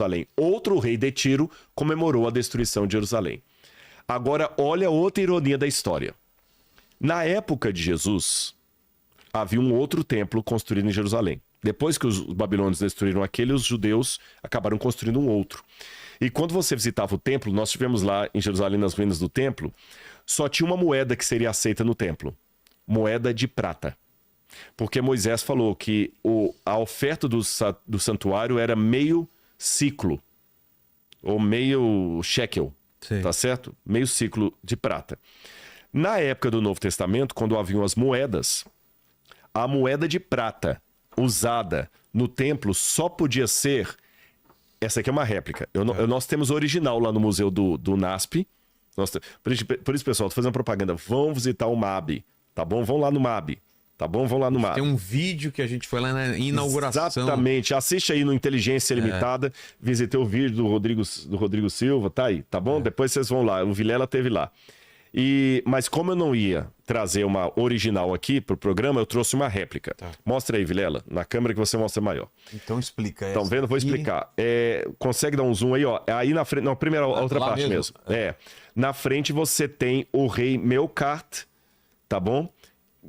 Jerusalém. Outro rei de Tiro comemorou a destruição de Jerusalém. Agora, olha outra ironia da história. Na época de Jesus, havia um outro templo construído em Jerusalém. Depois que os babilônios destruíram aquele, os judeus acabaram construindo um outro. E quando você visitava o templo, nós estivemos lá em Jerusalém, nas ruínas do templo, só tinha uma moeda que seria aceita no templo. Moeda de prata. Porque Moisés falou que a oferta do santuário era meio ciclo, ou meio shekel, Sim. tá certo? Meio ciclo de prata. Na época do Novo Testamento, quando haviam as moedas, a moeda de prata usada no templo só podia ser... Essa aqui é uma réplica. Nós temos o original lá no museu do NASP. Por isso, pessoal, tô fazendo propaganda. Vão visitar o MAB, tá bom? Vão lá no MAB. Tá bom? Vão lá no MAB. Tem um vídeo que a gente foi lá na inauguração. Exatamente. Assiste aí no Inteligência Limitada. Visitei o vídeo do Rodrigo Silva. Tá aí, tá bom? Depois vocês vão lá. O Vilela teve lá. Mas como eu não ia trazer uma original aqui pro programa, eu trouxe uma réplica. Tá. Mostra aí, Vilela. Na câmera que você mostra maior. Então explica. Estão vendo? Vou explicar. Consegue dar um zoom aí, ó. Aí na frente... Não, primeiro a outra parte mesmo. Na frente você tem o rei Melkart, tá bom?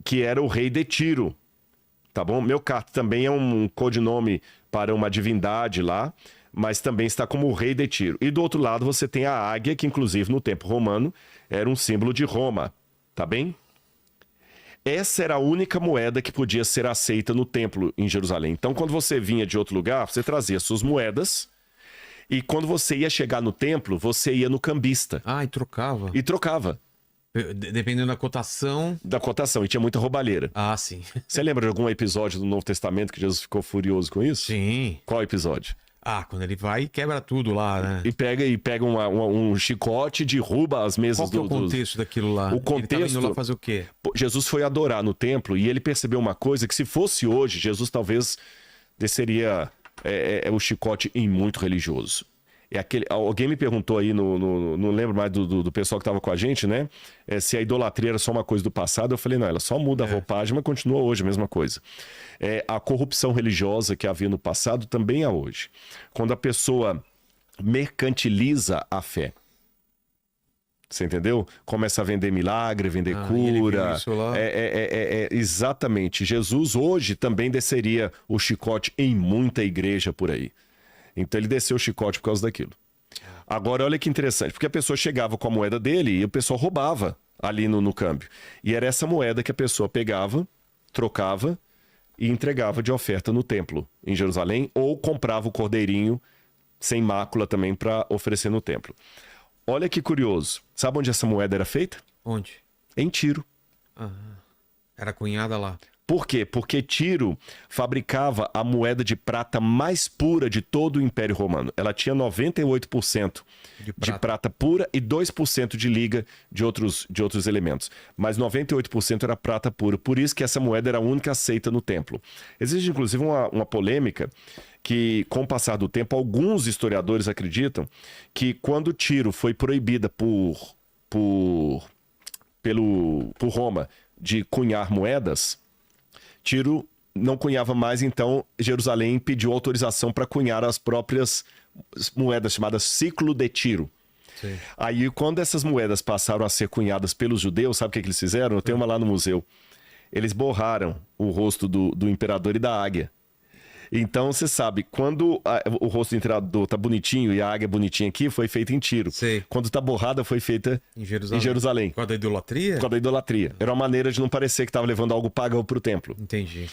Que era o rei de Tiro, tá bom? Melkart também é um codinome para uma divindade lá, mas também está como o rei de Tiro. E do outro lado você tem a águia, que inclusive no tempo romano era um símbolo de Roma, tá bem? Essa era a única moeda que podia ser aceita no templo em Jerusalém. Então quando você vinha de outro lugar, você trazia suas moedas, e quando você ia chegar no templo, você ia no cambista. E trocava. E trocava. Dependendo da cotação. Da cotação, e tinha muita roubalheira. Sim. Você lembra de algum episódio do Novo Testamento que Jesus ficou furioso com isso? Sim. Qual episódio? Quando ele vai e quebra tudo lá, né? E pega um chicote e derruba as mesas Qual que é o contexto daquilo lá? O contexto... Ele tava indo lá fazer o quê? Jesus foi adorar no templo e ele percebeu uma coisa que se fosse hoje, Jesus talvez desceria o chicote em muito religioso. Alguém me perguntou aí, não lembro mais do pessoal que estava com a gente, né? Se a idolatria era só uma coisa do passado. Eu falei, não, ela só muda a roupagem, mas continua hoje a mesma coisa. A corrupção religiosa que havia no passado também há hoje. Quando a pessoa mercantiliza a fé. Você entendeu? Começa a vender milagre, vender cura. Isso lá. Exatamente. Jesus hoje também desceria o chicote em muita igreja por aí. Então ele desceu o chicote por causa daquilo. Agora, olha que interessante, porque a pessoa chegava com a moeda dele e o pessoal roubava ali no câmbio. E era essa moeda que a pessoa pegava, trocava e entregava de oferta no templo em Jerusalém, ou comprava o cordeirinho sem mácula também para oferecer no templo. Olha que curioso. Sabe onde essa moeda era feita? Onde? Em Tiro. Era cunhada lá. Por quê? Porque Tiro fabricava a moeda de prata mais pura de todo o Império Romano. Ela tinha 98% de prata pura e 2% de liga de outros elementos. Mas 98% era prata pura. Por isso que essa moeda era a única aceita no templo. Existe inclusive uma polêmica que, com o passar do tempo, alguns historiadores acreditam que quando Tiro foi proibida por Roma de cunhar moedas, Tiro não cunhava mais, então Jerusalém pediu autorização para cunhar as próprias moedas, chamadas ciclo de Tiro. Sim. Aí, quando essas moedas passaram a ser cunhadas pelos judeus, sabe o que eles fizeram? Eu tenho uma lá no museu. Eles borraram o rosto do imperador e da águia. Então, você sabe, quando o rosto do imperador tá bonitinho e a águia bonitinha aqui, foi feita em Tiro. Sei. Quando tá borrada, foi feita em Jerusalém. Por causa da idolatria? Por causa da idolatria. Era uma maneira de não parecer que estava levando algo pagão pro templo. Entendi.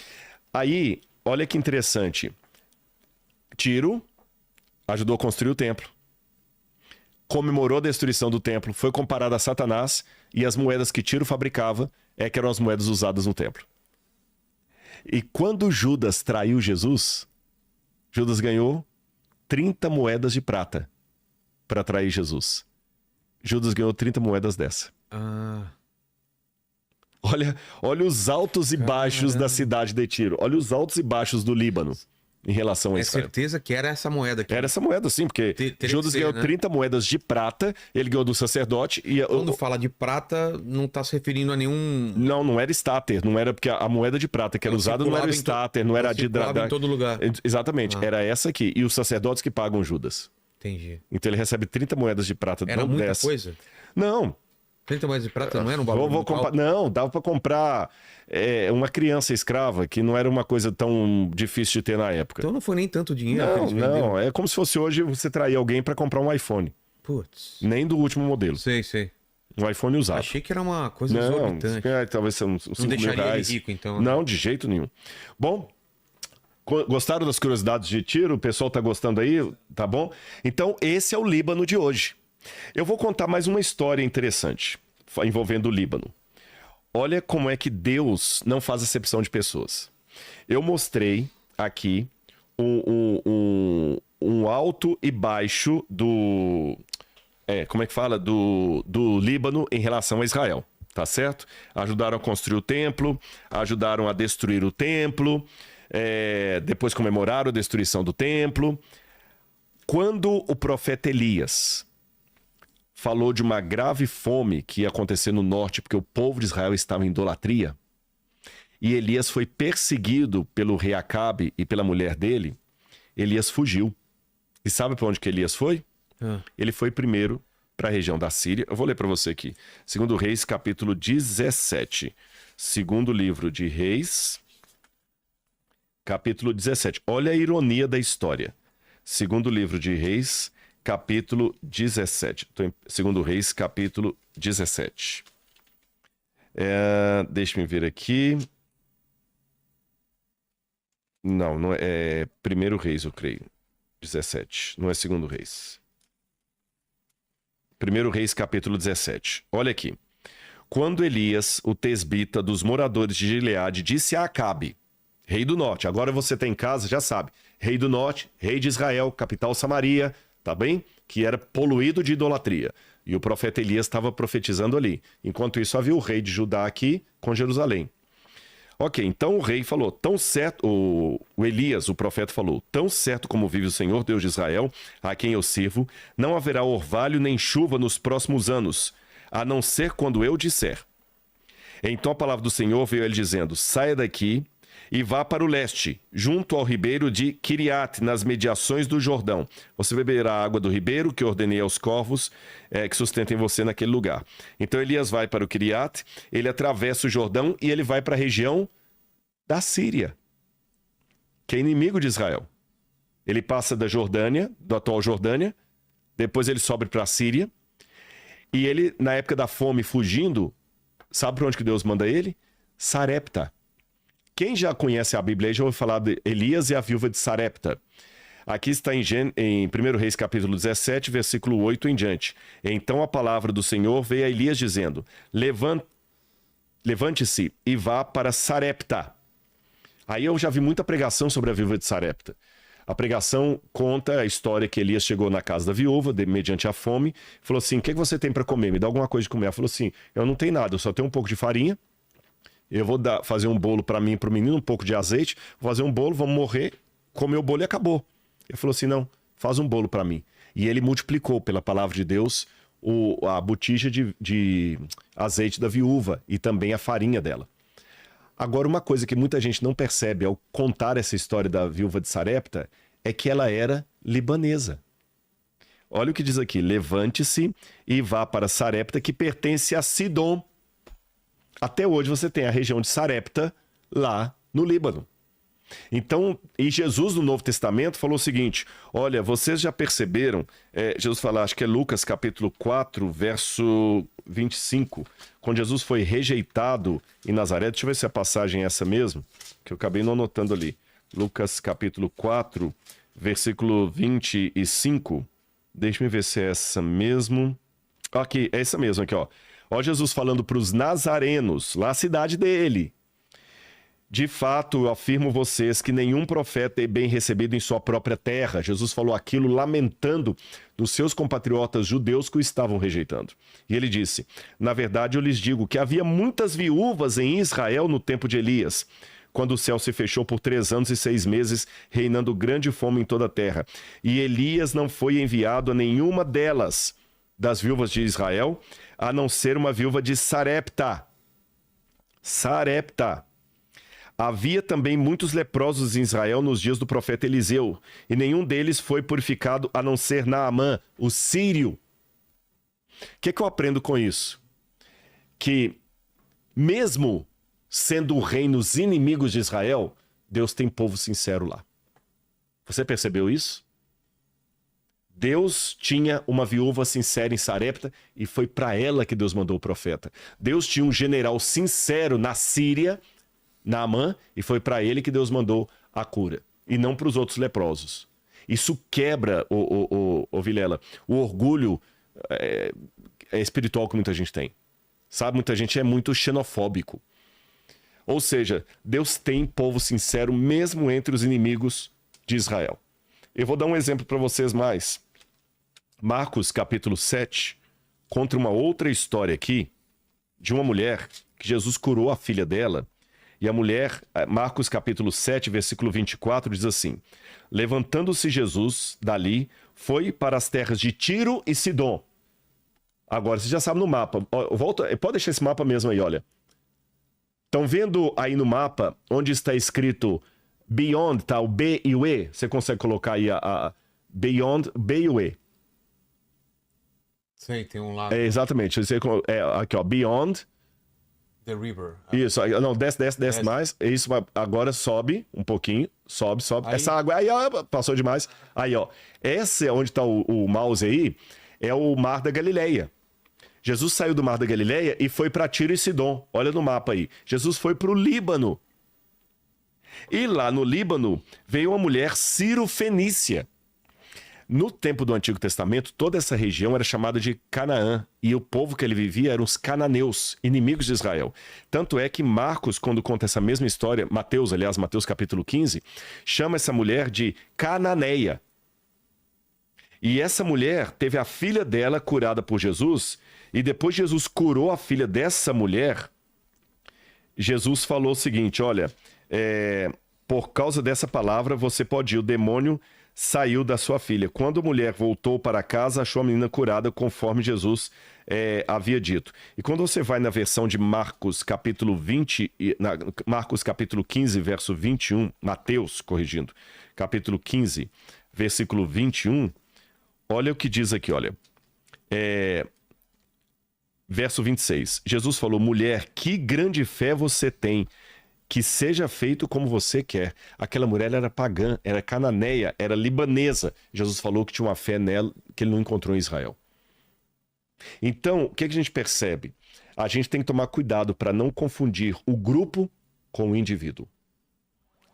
Aí, olha que interessante. Tiro ajudou a construir o templo. Comemorou a destruição do templo. Foi comparado a Satanás. E as moedas que Tiro fabricava que eram as moedas usadas no templo. E quando Judas traiu Jesus, Judas ganhou 30 moedas de prata para trair Jesus. Judas ganhou 30 moedas dessa. Olha os altos e baixos da cidade de Tiro. Olha os altos e baixos do Líbano. em relação a Israel. É certeza que era essa moeda aqui. Era essa moeda, sim, porque Judas ganhou 30 moedas de prata, ele ganhou do sacerdote. E quando fala de prata, não está se referindo a nenhum... Não era estáter, não era porque a moeda de prata que era usada não era o estáter, não era a de... em todo lugar. Exatamente, era essa aqui. E os sacerdotes que pagam Judas. Entendi. Então ele recebe 30 moedas de prata. Era não muita dessa. coisa? Não. 30 moedas de prata não era um valor Não, dava para comprar uma criança escrava, que não era uma coisa tão difícil de ter na época. Então não foi nem tanto dinheiro que eles venderam. Não, é como se fosse hoje você trair alguém para comprar um iPhone. Putz. Nem do último modelo. Sei. Um iPhone usado. Achei que era uma coisa exorbitante. Talvez são uns 5 mil reais. Ele rico, então. Não, de jeito nenhum. Bom, gostaram das curiosidades de Tiro? O pessoal tá gostando aí? Tá bom? Então, esse é o Líbano de hoje. Eu vou contar mais uma história interessante envolvendo o Líbano. Olha como é que Deus não faz acepção de pessoas. Eu mostrei aqui um alto e baixo do... como é que fala? Do Líbano em relação a Israel. Tá certo? Ajudaram a construir o templo, ajudaram a destruir o templo... depois comemoraram a destruição do templo. Quando o profeta Elias falou de uma grave fome que ia acontecer no norte, porque o povo de Israel estava em idolatria, e Elias foi perseguido pelo rei Acabe e pela mulher dele, Elias fugiu. E sabe para onde que Elias foi? Ele foi primeiro para a região da Síria. Eu vou ler para você aqui. 2 Reis, capítulo 17. Segundo livro de Reis... capítulo 17. Olha a ironia da história. Segundo livro de Reis, capítulo 17. Estou em Segundo Reis, capítulo 17. Deixa-me ver aqui. Não é Primeiro Reis, eu creio. 17. Não é Segundo Reis. Primeiro Reis, capítulo 17. Olha aqui. Quando Elias, o tesbita dos moradores de Gileade, disse a Acabe, rei do norte, agora você tem em casa, já sabe. Rei do norte, rei de Israel, capital Samaria, tá bem? Que era poluído de idolatria. E o profeta Elias estava profetizando ali. Enquanto isso, havia o rei de Judá aqui com Jerusalém. Ok, então o rei falou, tão certo, o Elias, o profeta falou, tão certo como vive o Senhor, Deus de Israel, a quem eu sirvo, não haverá orvalho nem chuva nos próximos anos, a não ser quando eu disser. Então a palavra do Senhor veio ele dizendo, saia daqui e vá para o leste, junto ao ribeiro de Quiriate, nas mediações do Jordão. Você beberá a água do ribeiro que ordenei aos corvos que sustentem você naquele lugar. Então Elias vai para o Quiriate, ele atravessa o Jordão e ele vai para a região da Síria, que é inimigo de Israel. Ele passa da Jordânia, do atual Jordânia, depois ele sobe para a Síria, e ele, na época da fome, fugindo, sabe para onde que Deus manda ele? Sarepta. Quem já conhece a Bíblia já ouviu falar de Elias e a viúva de Sarepta. Aqui está em 1 Reis capítulo 17, versículo 8 em diante. Então a palavra do Senhor veio a Elias dizendo, levante-se e vá para Sarepta. Aí eu já vi muita pregação sobre a viúva de Sarepta. A pregação conta a história que Elias chegou na casa da viúva, mediante a fome, falou assim, o que você tem para comer? Me dá alguma coisa de comer. Ela falou assim, eu não tenho nada, eu só tenho um pouco de farinha, eu vou fazer um bolo para mim e para o menino, um pouco de azeite, vou fazer um bolo, vamos morrer, comer o bolo e acabou. Ele falou assim, não, faz um bolo para mim. E ele multiplicou, pela palavra de Deus, a botija de azeite da viúva e também a farinha dela. Agora, uma coisa que muita gente não percebe ao contar essa história da viúva de Sarepta é que ela era libanesa. Olha o que diz aqui, levante-se e vá para Sarepta, que pertence a Sidom. Até hoje você tem a região de Sarepta lá no Líbano. Então, e Jesus no Novo Testamento falou o seguinte, olha, vocês já perceberam, Jesus fala, acho que é Lucas capítulo 4, verso 25, quando Jesus foi rejeitado em Nazaré, deixa eu ver se a passagem é essa mesmo, que eu acabei não anotando ali. Lucas capítulo 4, versículo 25, deixa-me ver se é essa mesmo. Aqui, é essa mesmo aqui, ó. Ó Jesus falando para os nazarenos, lá a cidade dele. De fato, eu afirmo vocês que nenhum profeta é bem recebido em sua própria terra. Jesus falou aquilo lamentando dos seus compatriotas judeus que o estavam rejeitando. E ele disse, na verdade eu lhes digo que havia muitas viúvas em Israel no tempo de Elias, quando o céu se fechou por 3 anos e 6 meses, reinando grande fome em toda a terra. E Elias não foi enviado a nenhuma delas, das viúvas de Israel, a não ser uma viúva de Sarepta. Sarepta. Havia também muitos leprosos em Israel nos dias do profeta Eliseu, e nenhum deles foi purificado a não ser Naamã, o sírio. O que eu aprendo com isso? Que mesmo sendo reinos inimigos de Israel, Deus tem povo sincero lá. Você percebeu isso? Deus tinha uma viúva sincera em Sarepta e foi para ela que Deus mandou o profeta. Deus tinha um general sincero na Síria, Naamã, e foi para ele que Deus mandou a cura, e não para os outros leprosos. Isso quebra, Vilela, o orgulho espiritual que muita gente tem. Sabe, muita gente é muito xenofóbico. Ou seja, Deus tem povo sincero mesmo entre os inimigos de Israel. Eu vou dar um exemplo para vocês mais. Marcos capítulo 7 conta uma outra história aqui de uma mulher que Jesus curou a filha dela. E a mulher, Marcos capítulo 7, versículo 24, diz assim: levantando-se Jesus dali, foi para as terras de Tiro e Sidom. Agora, você já sabe no mapa. Volta, pode deixar esse mapa mesmo aí, olha. Estão vendo aí no mapa onde está escrito Beyond, tá? O B e o E. Você consegue colocar aí a Beyond, B e o E. Sei, tem um lado. Exatamente. Aqui, ó, Beyond. The River. Isso, não, desce mais. Isso, agora sobe um pouquinho. Sobe. Aí... Essa água aí, ó, passou demais. Aí, ó. Esse é onde está o mouse aí, é o Mar da Galileia. Jesus saiu do Mar da Galileia e foi para Tiro e Sidom. Olha no mapa aí. Jesus foi para o Líbano. E lá no Líbano veio uma mulher Ciro-fenícia. No tempo do Antigo Testamento, toda essa região era chamada de Canaã. E o povo que ele vivia eram os cananeus, inimigos de Israel. Tanto é que Marcos, quando conta essa mesma história, Mateus capítulo 15, chama essa mulher de Cananeia. E essa mulher teve a filha dela curada por Jesus, e depois Jesus curou a filha dessa mulher, Jesus falou o seguinte, olha, por causa dessa palavra você pode ir, o demônio saiu da sua filha. Quando a mulher voltou para casa, achou a menina curada conforme Jesus havia dito. E quando você vai na versão de Marcos capítulo 20, Marcos capítulo 15, verso 21, Mateus, corrigindo, capítulo 15, versículo 21, olha o que diz aqui, olha. Verso 26. Jesus falou, mulher, que grande fé você tem, que seja feito como você quer. Aquela mulher era pagã, era cananeia, era libanesa. Jesus falou que tinha uma fé nela que ele não encontrou em Israel. Então, o que a gente percebe? A gente tem que tomar cuidado para não confundir o grupo com o indivíduo.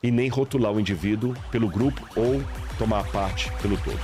E nem rotular o indivíduo pelo grupo ou tomar parte pelo todo.